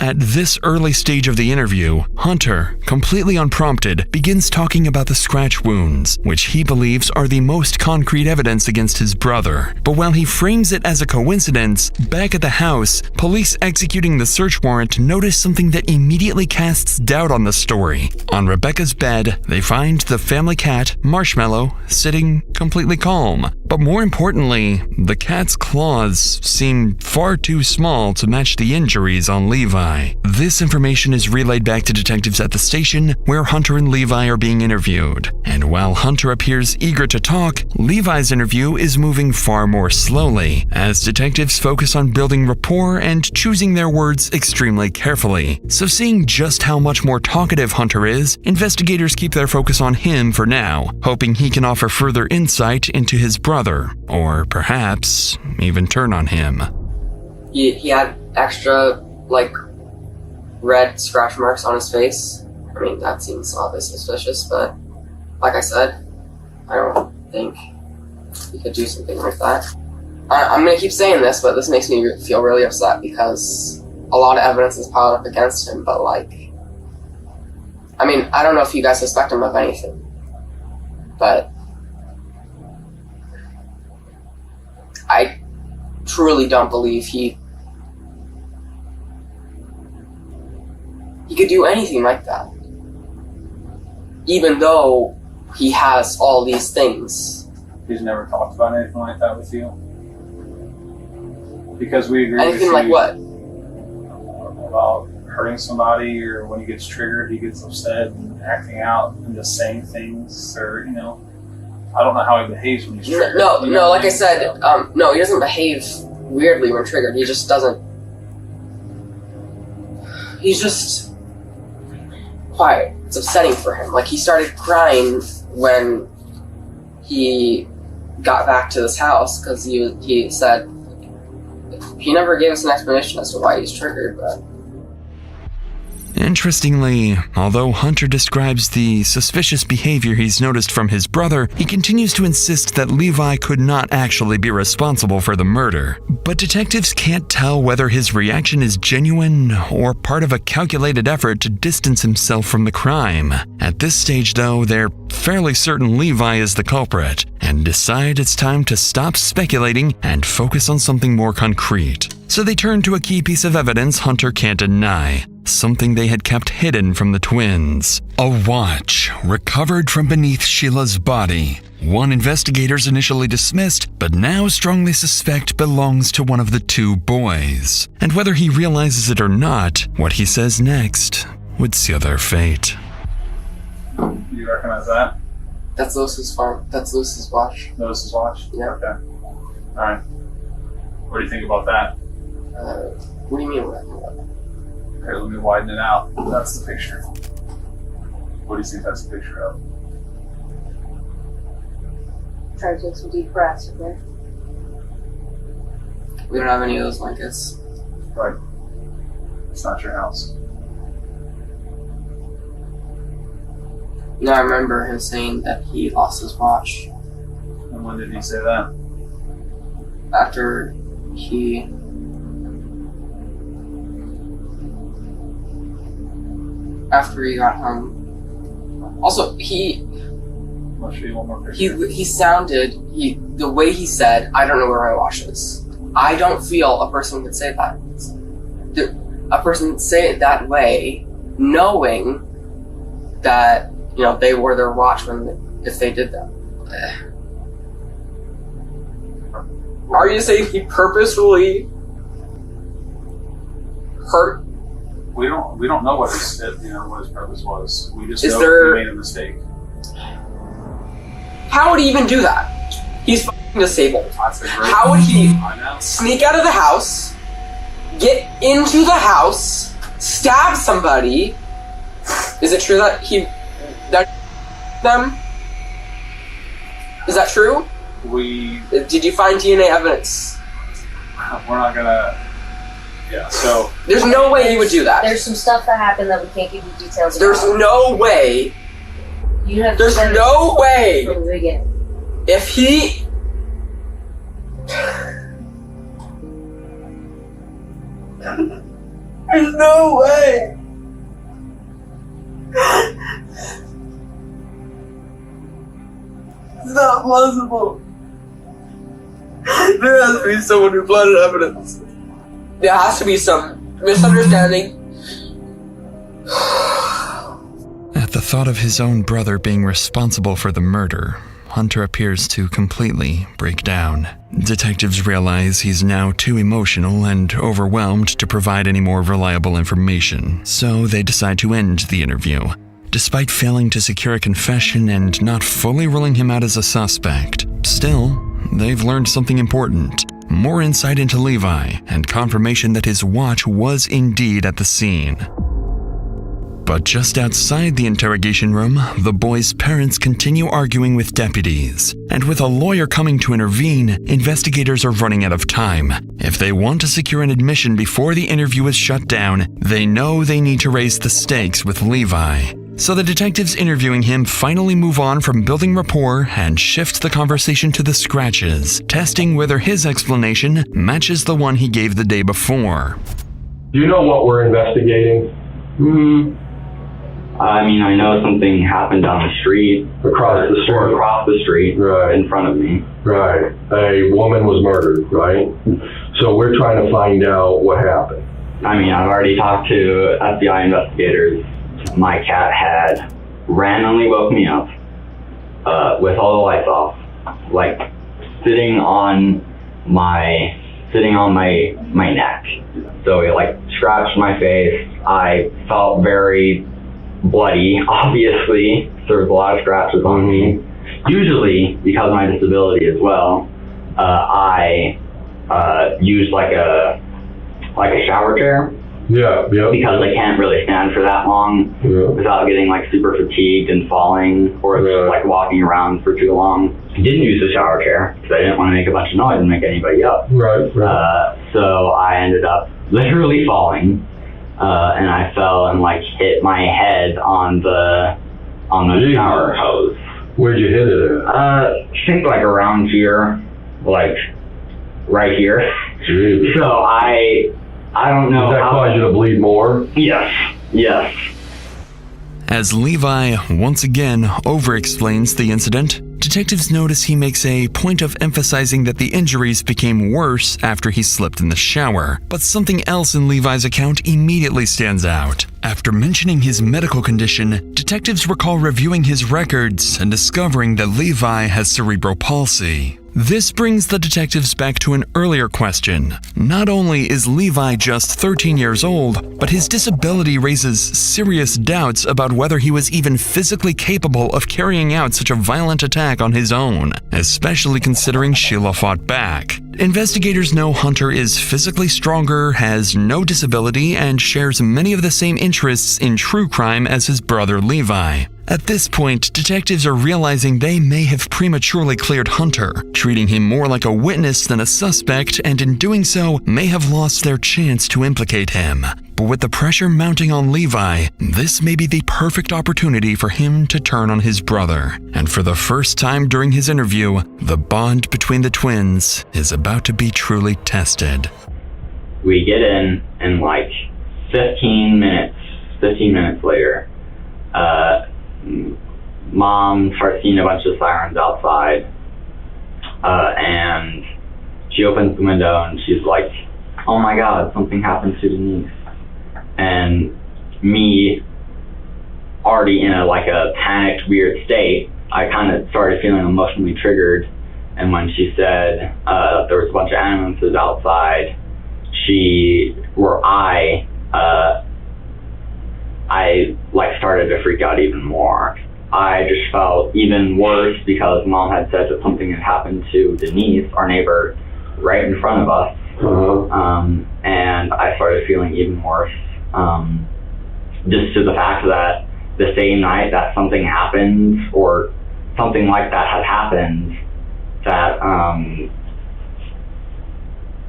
At this early stage of the interview, Hunter, completely unprompted, begins talking about the scratch wounds, which he believes are the most concrete evidence against his brother. But while he frames it as a coincidence, back at the house, police executing the search warrant notice something that immediately casts doubt on the story. On Rebecca's bed, they find the family cat, Marshmallow, sitting completely calm. But more importantly, the cat's claws seem far too small to match the injuries on Levi. This information is relayed back to detectives at the station, where Hunter and Levi are being interviewed. And while Hunter appears eager to talk, Levi's interview is moving far more slowly, as detectives focus on building rapport and choosing their words extremely carefully. So seeing just how much more talkative Hunter is, investigators keep their focus on him for now, hoping he can offer further insight into his brother, or perhaps even turn on him. He had extra, red scratch marks on his face. I mean, that seems obviously suspicious, but like I said, I don't think he could do something like that. I'm gonna keep saying this, but this makes me feel really upset because a lot of evidence is piled up against him, but I don't know if you guys suspect him of anything, but I truly don't believe he could do anything like that. Even though he has all these things. He's never talked about anything like that with you? Because we agree Anything with like you what? About hurting somebody, or when he gets triggered, he gets upset and acting out and just saying things, or, you know, I don't know how he behaves when he's triggered. No, like I said, no, he doesn't behave weirdly when triggered. He just doesn't. He's just quiet. It's upsetting for him. Like, he started crying when he got back to this house because he said he never gave us an explanation as to why he's triggered, but. Interestingly, although Hunter describes the suspicious behavior he's noticed from his brother, he continues to insist that Levi could not actually be responsible for the murder. But detectives can't tell whether his reaction is genuine or part of a calculated effort to distance himself from the crime. At this stage, though, they're fairly certain Levi is the culprit and decide it's time to stop speculating and focus on something more concrete. So they turn to a key piece of evidence Hunter can't deny. Something they had kept hidden from the twins. A watch recovered from beneath Sheila's body. One investigators initially dismissed, but now strongly suspect belongs to one of the two boys. And whether he realizes it or not, what he says next would seal their fate. Do you recognize that? That's Lewis's farm. That's Lewis's watch. Lewis's watch? Yeah. Okay. Alright. What do you think about that? What do you mean? Okay, let me widen it out. That's the picture. What do you think that's the picture of? Try to take some deep breaths, okay? We don't have any of those blankets. Right. It's not your house. No, I remember him saying that he lost his watch. And when did he say that? After he... After he got home. Also, I'll show you one more picture. he sounded, the way he said, I don't know where my watch is. I don't feel a person would say that. A person would say it that way, knowing that, you know, they wore their watch if they did that. Are you saying he purposefully hurt? We don't know what his purpose was. We just know he made a mistake. How would he even do that? He's fucking disabled. How would he sneak out of the house, get into the house, stab somebody? Is it true that them? Is that true? Did you find DNA evidence? We're not gonna. Yeah. So there's no way he would do that. There's some stuff that happened that we can't give you details There's about. no way. You have There's no way. From the beginning. If he. There's no way. It's not possible. There has to be someone who planted evidence. There has to be some misunderstanding. At the thought of his own brother being responsible for the murder, Hunter appears to completely break down. Detectives realize he's now too emotional and overwhelmed to provide any more reliable information, so they decide to end the interview. Despite failing to secure a confession and not fully ruling him out as a suspect, still, they've learned something important. More insight into Levi and confirmation that his watch was indeed at the scene. But just outside the interrogation room, the boys' parents continue arguing with deputies. And with a lawyer coming to intervene, investigators are running out of time. If they want to secure an admission before the interview is shut down, they know they need to raise the stakes with Levi. So the detectives interviewing him finally move on from building rapport and shift the conversation to the scratches, testing whether his explanation matches the one he gave the day before. Do you know what we're investigating? I mean, I know something happened down the street. Across the street? Or across the street. Right. In front of me. Right. A woman was murdered, right? So we're trying to find out what happened. I mean, I've already talked to FBI investigators. My cat had randomly woke me up with all the lights off, like sitting on my neck. So he like scratched my face. I felt very bloody, obviously. There was a lot of scratches on me. Usually, because of my disability as well, I use like a shower chair. Yeah. Because I can't really stand for that long without getting like super fatigued and falling, or just like walking around for too long. I didn't use the shower chair because I didn't want to make a bunch of noise and make anybody up. Right. So I ended up literally falling, and I fell and like hit my head on the shower hose. Where'd you hit it at? I think like around here, like right here. Jeez. So I don't know. Did that cause you to bleed more? Yes. As Levi once again over-explains the incident, detectives notice he makes a point of emphasizing that the injuries became worse after he slipped in the shower. But something else in Levi's account immediately stands out. After mentioning his medical condition, detectives recall reviewing his records and discovering that Levi has cerebral palsy. This brings the detectives back to an earlier question. Not only is Levi just 13 years old, but his disability raises serious doubts about whether he was even physically capable of carrying out such a violent attack on his own, especially considering Sheila fought back. Investigators know Hunter is physically stronger, has no disability, and shares many of the same interests in true crime as his brother Levi. At this point, detectives are realizing they may have prematurely cleared Hunter, treating him more like a witness than a suspect, and in doing so, may have lost their chance to implicate him. But with the pressure mounting on Levi, this may be the perfect opportunity for him to turn on his brother. And for the first time during his interview, the bond between the twins is about to be truly tested. We get in like 15 minutes later, Mom starts seeing a bunch of sirens outside, and she opens the window and she's like, "Oh my God, something happened to Denise." And me, already in a panicked, weird state, I kind of started feeling emotionally triggered. And when she said there was a bunch of ambulances outside, I started to freak out even more. I just felt even worse because Mom had said that something had happened to Denise, our neighbor, right in front of us. And I started feeling even worse. Just to the fact that the same night that something happened, or something like that had happened, that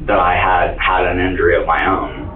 I had an injury of my own.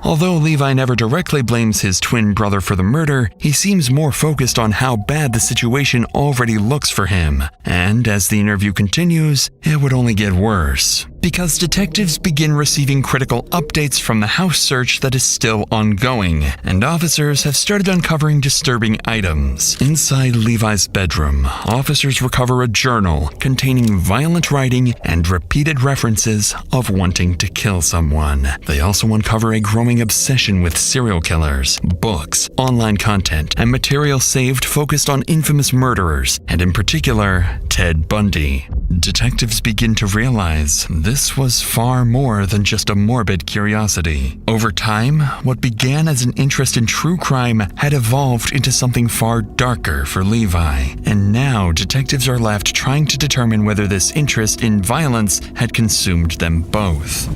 Although Levi never directly blames his twin brother for the murder, he seems more focused on how bad the situation already looks for him. And as the interview continues, it would only get worse. Because detectives begin receiving critical updates from the house search that is still ongoing, and officers have started uncovering disturbing items. Inside Levi's bedroom, officers recover a journal containing violent writing and repeated references of wanting to kill someone. They also uncover a growing obsession with serial killers, books, online content, and material saved focused on infamous murderers, and in particular, Ted Bundy. Detectives begin to realize this was far more than just a morbid curiosity. Over time, what began as an interest in true crime had evolved into something far darker for Levi. And now detectives are left trying to determine whether this interest in violence had consumed them both.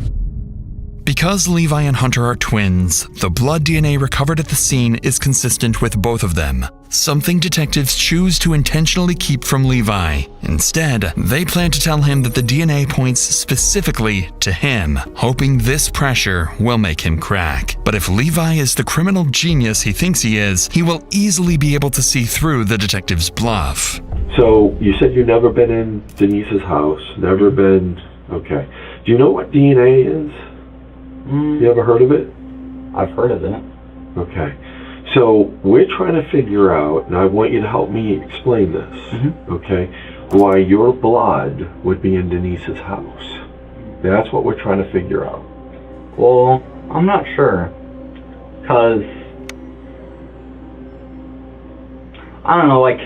Because Levi and Hunter are twins, the blood DNA recovered at the scene is consistent with both of them, something detectives choose to intentionally keep from Levi. Instead, they plan to tell him that the DNA points specifically to him, hoping this pressure will make him crack. But if Levi is the criminal genius he thinks he is, he will easily be able to see through the detective's bluff. So, you said you've never been in Denise's house, never been... Okay. Do you know what DNA is? You ever heard of it? I've heard of it. Okay. So we're trying to figure out, and I want you to help me explain this, okay? Why your blood would be in Denise's house. That's what we're trying to figure out. Well, I'm not sure. Because, I don't know, like,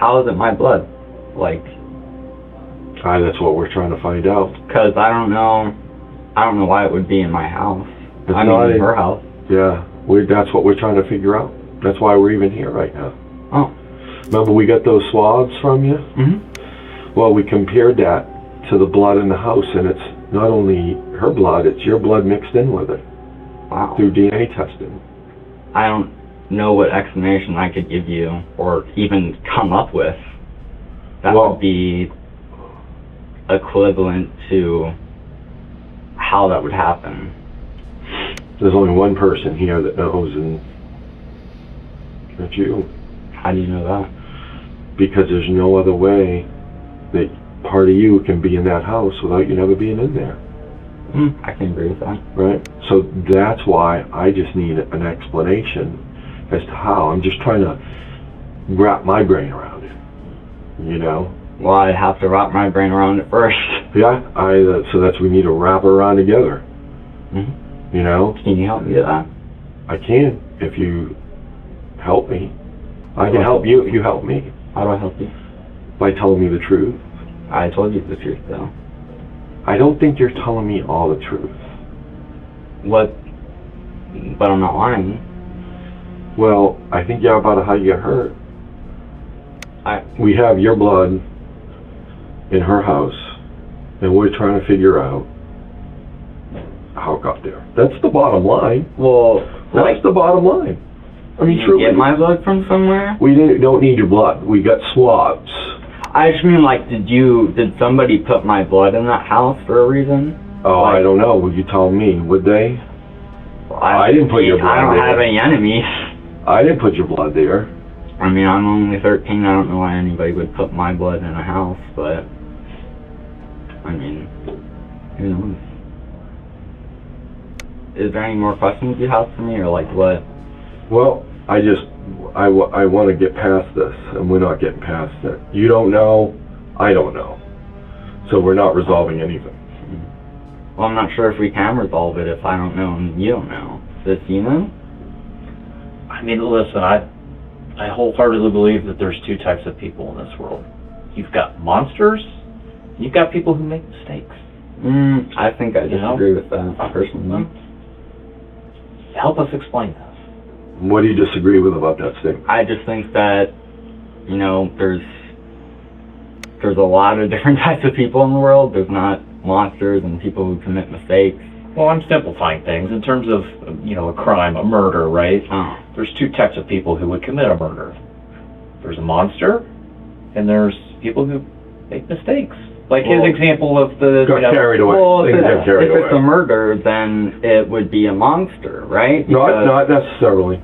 how is it my blood? Like, that's what we're trying to find out. Because I don't know why it would be in my house. It's I not mean, in her house. Yeah, that's what we're trying to figure out. That's why we're even here right now. Oh. Remember we got those swabs from you? Well, we compared that to the blood in the house, and it's not only her blood, it's your blood mixed in with it. Wow. Through DNA testing. I don't know what explanation I could give you, or even come up with, that would be equivalent to how that would happen. There's only one person here that knows, and that's you. How do you know that? Because there's no other way that part of you can be in that house without you never being in there. I can agree with that. Right? So that's why I just need an explanation as to how. I'm just trying to wrap my brain around it. You know? Well, I have to wrap my brain around it first. Yeah, so that's we need to wrap it around together. You know? Can you help me with that? I can, if you help me. I can help you if you help me. How do I help you? By telling me the truth. I told you the truth, though. I don't think you're telling me all the truth. What? But I'm not lying. Well, I think you're about how you got hurt. We have your blood in her house, and we're trying to figure out how it got there. That's the bottom line. Well, that's the bottom line. I mean, you get my blood from somewhere? We don't need your blood. We got swabs. I just mean, like, did somebody put my blood in that house for a reason? Oh, I don't know. Would you tell me? Would they? I didn't put your blood there. I don't have any enemies. I didn't put your blood there. I mean, I'm only 13. I don't know why anybody would put my blood in a house, but I mean, who knows? Is there any more questions you have for me, or like what? Well, I want to get past this, and we're not getting past it. You don't know, I don't know. So we're not resolving anything. Well, I'm not sure if we can resolve it if I don't know and you don't know. Does you know? I mean, listen, I wholeheartedly believe that there's two types of people in this world. You've got monsters, and you've got people who make mistakes. I think I disagree with that, personally. Help us explain this. What do you disagree with about that statement? I just think that, you know, there's a lot of different types of people in the world. There's not monsters and people who commit mistakes. Well, I'm simplifying things in terms of, you know, a crime, a murder, right? There's two types of people who would commit a murder. There's a monster, and there's people who make mistakes. Like his example of the... Got carried away. Well, if it's a murder, then it would be a monster, right? Not necessarily.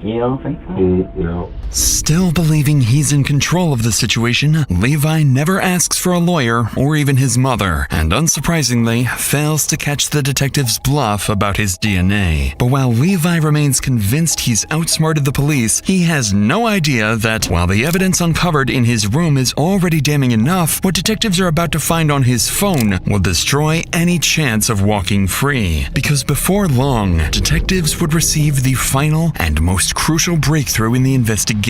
You don't think so? No. Still believing he's in control of the situation, Levi never asks for a lawyer or even his mother, and unsurprisingly, fails to catch the detective's bluff about his DNA. But while Levi remains convinced he's outsmarted the police, he has no idea that while the evidence uncovered in his room is already damning enough, what detectives are about to find on his phone will destroy any chance of walking free. Because before long, detectives would receive the final and most crucial breakthrough in the investigation.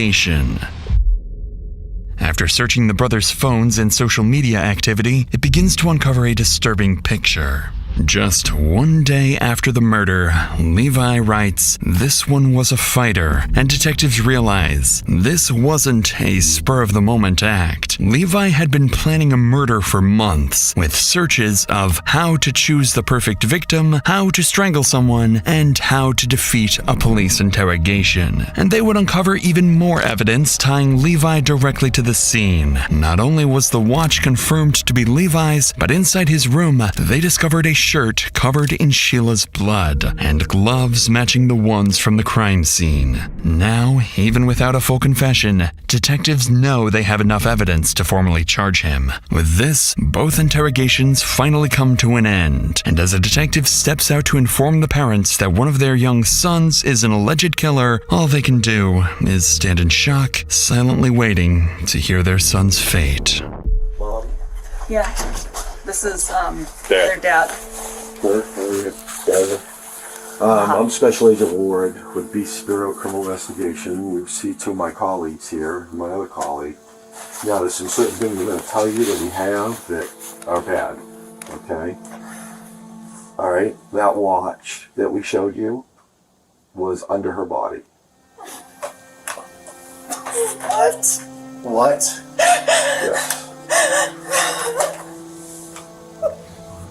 After searching the brothers' phones and social media activity, it begins to uncover a disturbing picture. Just one day after the murder, Levi writes, "This one was a fighter," and detectives realize this wasn't a spur-of-the-moment act. Levi had been planning a murder for months, with searches of how to choose the perfect victim, how to strangle someone, and how to defeat a police interrogation. And they would uncover even more evidence tying Levi directly to the scene. Not only was the watch confirmed to be Levi's, but inside his room, they discovered a shirt covered in Sheila's blood and gloves matching the ones from the crime scene. Now, even without a full confession, detectives know they have enough evidence to formally charge him. With this, both interrogations finally come to an end, and as a detective steps out to inform the parents that one of their young sons is an alleged killer, all they can do is stand in shock, silently waiting to hear their son's fate. Yeah. This is their dad. I'm Special Agent Ward with Beast Bureau Criminal Investigation. We see two of my colleagues here, my other colleague. Now, there's some certain things I'm going to tell you that we have that are bad, okay? All right, that watch that we showed you was under her body. What? What? Yes.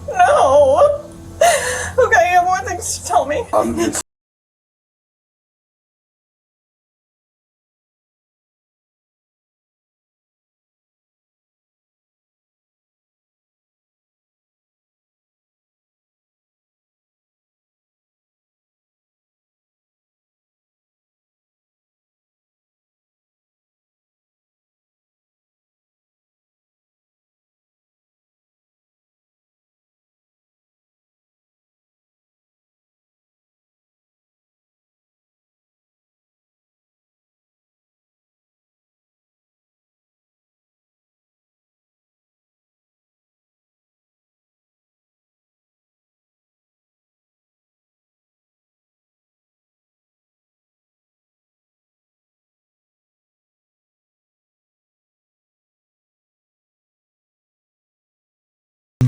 No. Okay, you have more things to tell me.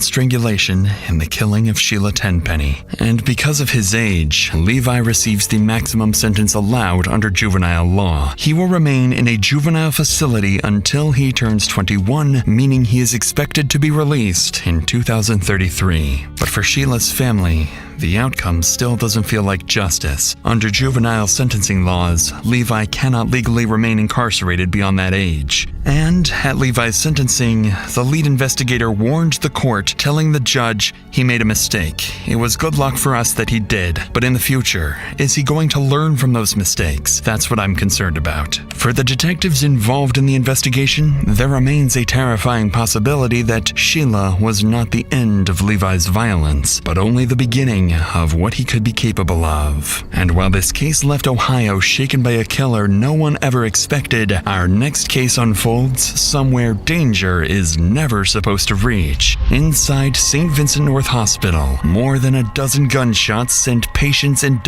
Strangulation and the killing of Sheila Tenpenny. And because of his age, Levi receives the maximum sentence allowed under juvenile law. He will remain in a juvenile facility until he turns 21, meaning he is expected to be released in 2033. But for Sheila's family, the outcome still doesn't feel like justice. Under juvenile sentencing laws, Levi cannot legally remain incarcerated beyond that age. And at Levi's sentencing, the lead investigator warned the court, telling the judge he made a mistake. It was good luck for us that he did, but in the future, is he going to learn from those mistakes? That's what I'm concerned about. For the detectives involved in the investigation, there remains a terrifying possibility that Sheila was not the end of Levi's violence, but only the beginning of what he could be capable of. And while this case left Ohio shaken by a killer no one ever expected, our next case unfolds somewhere danger is never supposed to reach. Inside St. Vincent North Hospital, more than a dozen gunshots sent patients and doctors